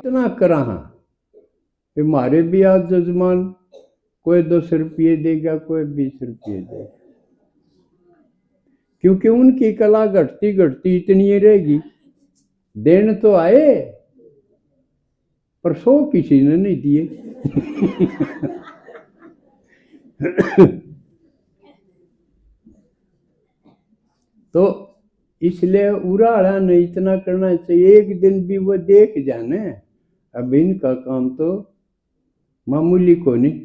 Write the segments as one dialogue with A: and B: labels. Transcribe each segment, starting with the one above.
A: इतना करा कि मारे भी आज जजमान कोई 10 रुपये देगा, कोई 20 रुपये देगा, क्योंकि उनकी कला घटती घटती इतनी ही रहेगी। देन तो आए पर 100 किसी ने नहीं दिए। तो इसलिए उराड़ा नहीं इतना करना चाहिए। एक दिन भी वो देख जाने अब इनका काम तो मामूली को नहीं,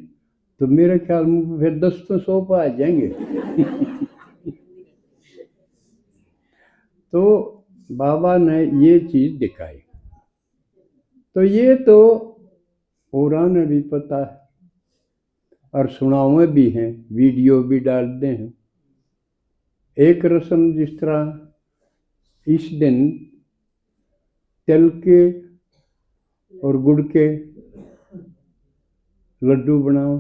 A: तो मेरे ख्याल में फिर 10 तो 100 पर आ जाएंगे। तो बाबा ने ये चीज दिखाई। तो ये तो पुराने भी पता है और सुनावे भी हैं, वीडियो भी डालते हैं। एक रस्म जिस तरह इस दिन तिल के और गुड़ के लड्डू बनाओ,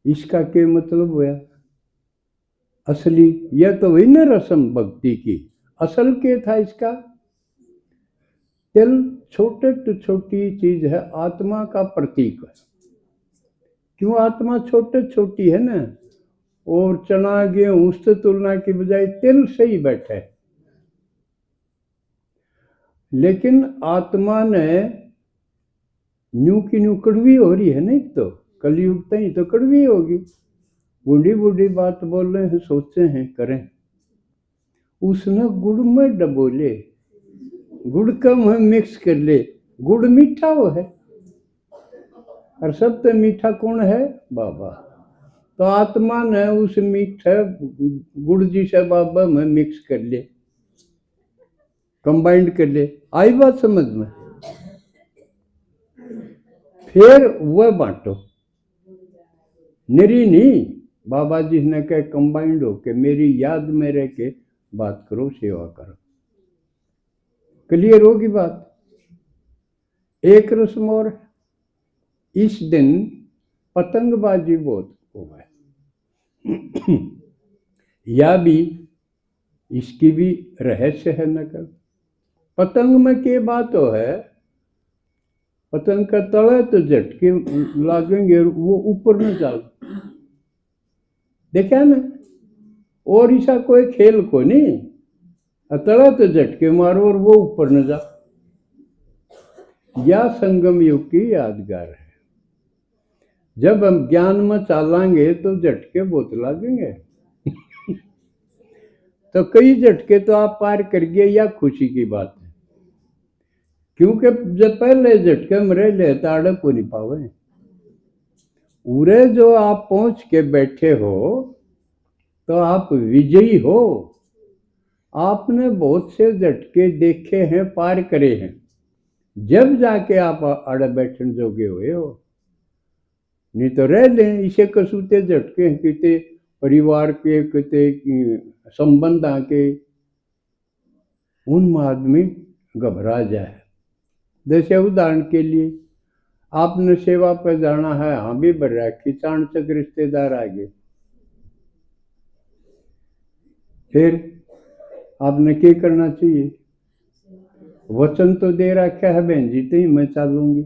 A: इसका क्या मतलब हुआ? असली यह तो वही ना रस्म भक्ति की, असल के था इसका। तिल छोटे तो छोटी चीज है, आत्मा का प्रतीक है। क्यों आत्मा छोटे छोटी है ना, और चना गेहूं उससे तुलना की बजाय तिल से ही बैठे। लेकिन आत्मा ने न्यू की न्यू कड़वी हो रही है, नहीं तो कलयुग तक तो कड़वी होगी। बूढ़ी बूढ़ी बात बोल रहे हैं, सोचे हैं करें। उसने गुड़ में डबोले, गुड़ का में मिक्स कर ले। गुड़ मीठा वो है, और सबसे मीठा कौन है? बाबा। तो आत्मा ने उस मीठे गुड़ जी से बाबा में मिक्स कर ले, कंबाइंड कर ले। आई बात समझ में? फिर वह बांटो, निरी नहीं। बाबा जी ने कहा कंबाइंड होके मेरी याद में रह के बात करो, सेवा करो। क्लियर होगी बात? एक रस्म और, इस दिन पतंगबाजी बहुत हुआ है। या भी इसकी भी रहस्य है नकल। पतंग में क्या बात हो है, पतंग का तला तो झटके लागेंगे, वो ऊपर न जाए, देखा ना? और ऐसा कोई खेल को नहीं, तला तो झटके मारो और वो ऊपर न जा। या संगम युग की यादगार है। जब हम ज्ञान में चालेंगे तो झटके बहुत लागेंगे। तो कई झटके तो आप पार कर गए, या खुशी की बात है। क्योंकि जब पहले झटके में रह ले ताड़े को नहीं पावे। उरे जो आप पहुंच के बैठे हो तो आप विजयी हो। आपने बहुत से झटके देखे हैं, पार करे हैं, जब जाके आप अड़े बैठन जोगे हुए हो। नहीं तो रह लें इसे कसूते झटके, किते परिवार के, किते संबंध आके उनमें आदमी घबरा जाए। जैसे उदाहरण के लिए आपने सेवा पर जाना है, हाँ भी बढ़ रहा है, खिंचाणचक रिश्तेदार आ गए, फिर आपने क्या करना चाहिए? वचन तो दे रखा है बहन जी, तो ही मैं चालूंगी,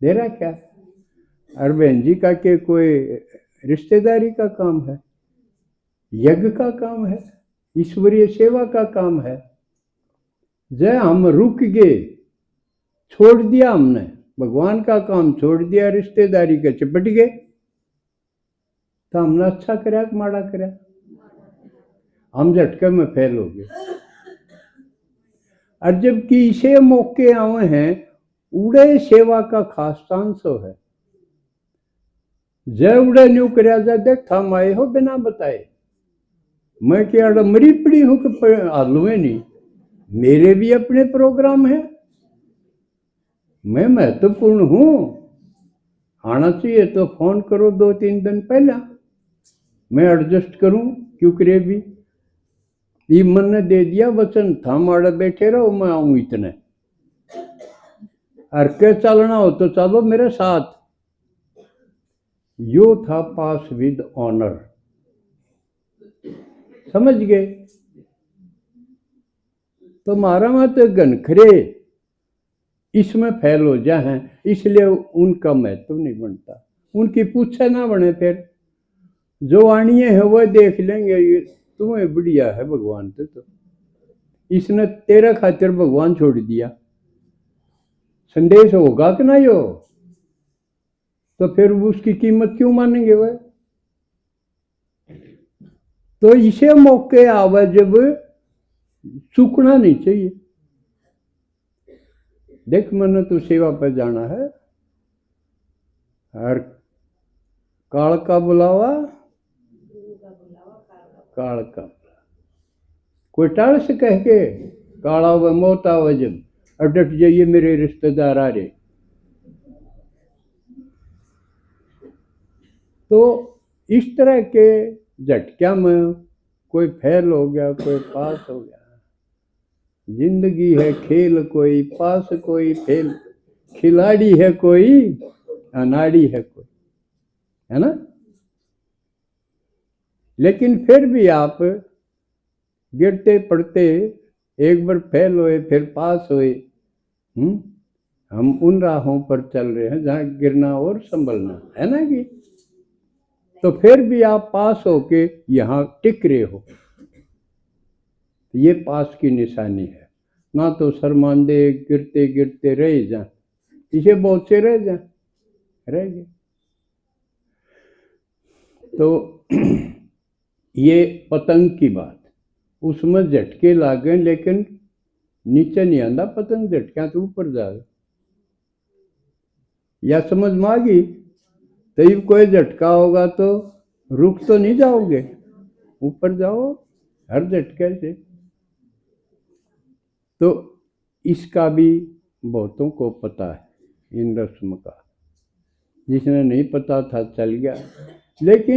A: दे रखा है। और बहन जी का के कोई रिश्तेदारी का काम है, यज्ञ का काम है, ईश्वरीय सेवा का काम है। जय हम रुक गए, छोड़ दिया हमने, भगवान का काम छोड़ दिया, रिश्तेदारी के चिपट गए, तो हमने अच्छा करा कि माड़ा करा? हम झटके में फेल हो गए। और जबकि इसे मौके आए हैं, उड़े सेवा का खास चांस है। जय उड़े न्यू करया जा, देख थम आए हो बिना बताए, मैं क्या मरी पड़ी हूं कि आलूए नहीं। मेरे भी अपने प्रोग्राम है, मैं महत्वपूर्ण हूं। आना चाहिए तो फोन करो 2-3 दिन पहला, मैं एडजस्ट करूं, क्यों करे भी। ये मन ने दे दिया वचन, थम आड़े बैठे रहो, मैं आऊं इतने। और के चलना हो तो चलो मेरे साथ। यो था पास विद ऑनर, समझ गए? तो मारा मत घनखरे इसमें फैल हो जाए, इसलिए उनका महत्व नहीं बनता, उनकी पूछा ना बने। फिर जो आनिए है वह देख लेंगे, ये तुम्हें बढ़िया है भगवान तो इसने तेरा खातिर भगवान छोड़ दिया, संदेश होगा कि नहीं हो, तो फिर उसकी कीमत क्यों मानेंगे वह। तो इसे मौके आवे जब चूकना नहीं चाहिए। देख मैंने तो सेवा पर जाना है, और काल का बुलावा काल का, कोई टाल से कह के काला व मौत आवे जब, और डट जाइए मेरे रिश्तेदार आ रहे। तो इस तरह के झटक्या में कोई फेल हो गया, कोई पास हो गया। जिंदगी है खेल, कोई पास कोई फेल, खिलाड़ी है कोई अनाड़ी है कोई, है ना। लेकिन फिर भी आप गिरते पड़ते, एक बार फेल हुए फिर पास हुए। हम उन राहों पर चल रहे हैं जहाँ गिरना और संभलना है ना कि, तो फिर भी आप पास होके यहाँ टिक रहे हो, ये पास की निशानी है। ना तो शर्मांदे गिरते गिरते रह जा, इसे बहुत से रह गए। तो ये पतंग की बात, उसमें झटके लागे लेकिन नीचे नहीं आंदा पतंग, झटका तो ऊपर जाए। या समझ में आ गई। तो कोई झटका होगा तो रुक तो नहीं जाओगे, ऊपर जाओ हर झटके से। तो इसका भी बहुतों को पता है इन रस्म का, जिसने नहीं पता था चल गया। लेकिन